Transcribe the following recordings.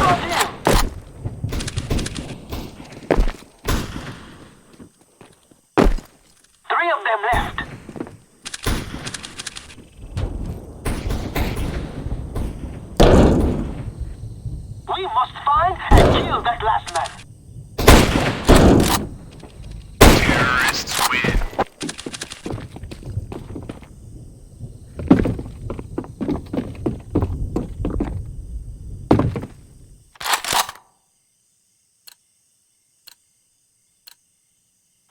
got him! Three of them left. We must find and kill that last man. Terrorists win.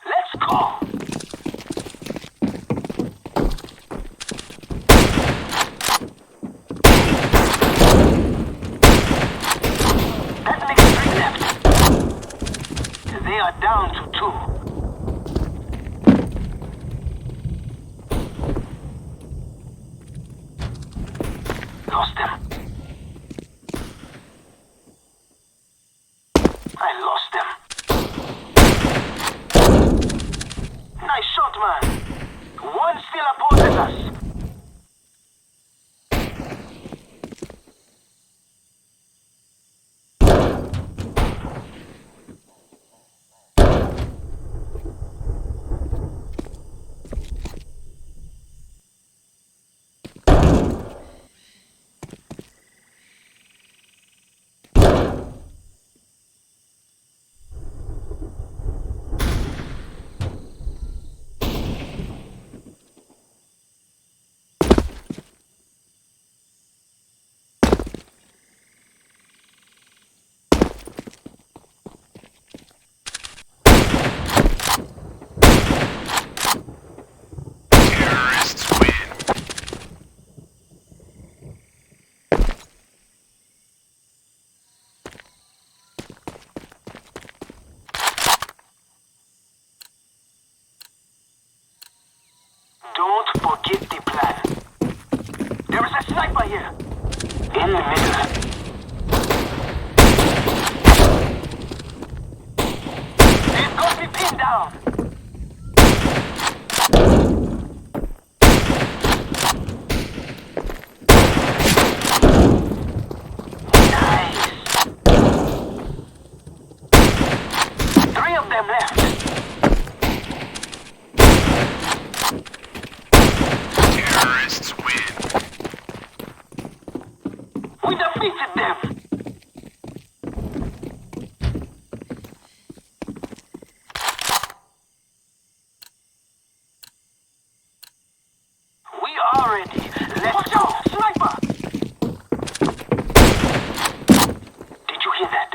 Let's go! That makes three left. They are down to two. Lost them. I lost them. Nice shot, man. One still opposes us. Terrorists win. Don't forget the plan. There is a sniper here. In the middle. They've got me pinned down. Nice. Three of them left. Terrorists win. We defeated them. We are ready. Let's go. Sniper! Did you hear that?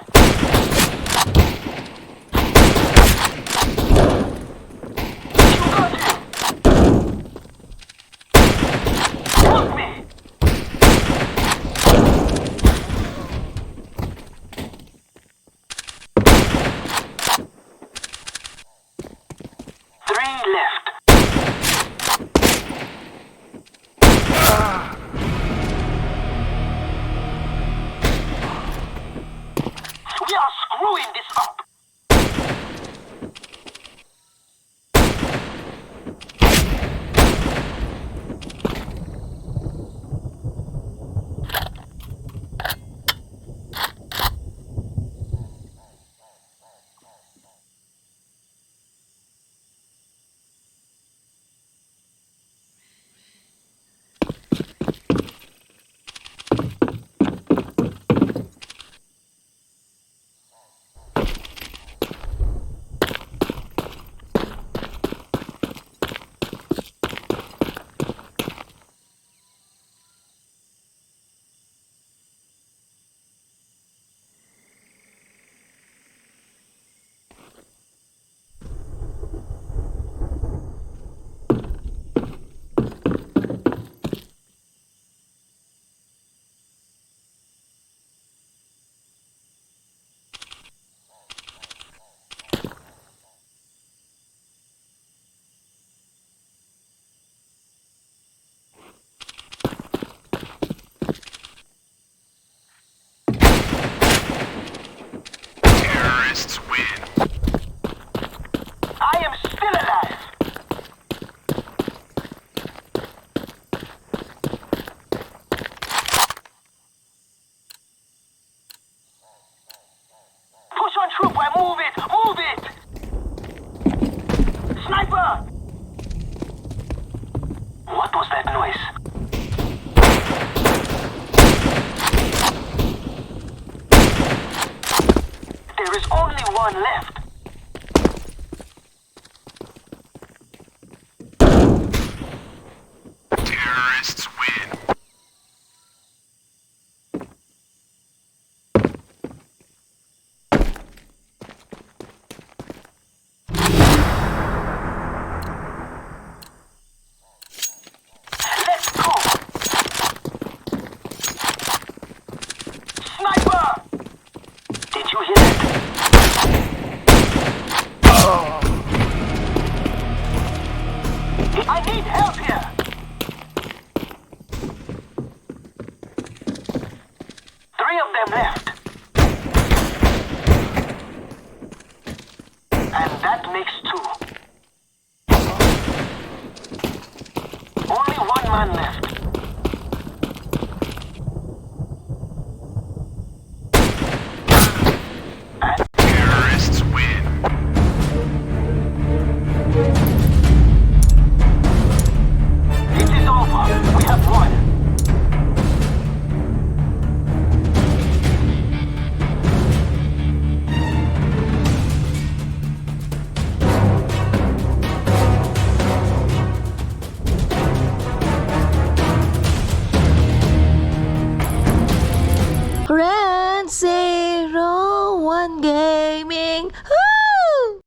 There is only one left. Terrorists win. Let's go! Sniper! Did you hear that? I need help here! Three of them left. And that makes two. Only one man left. Terrorists win. It is over. We have won. Grand 01 Gaming.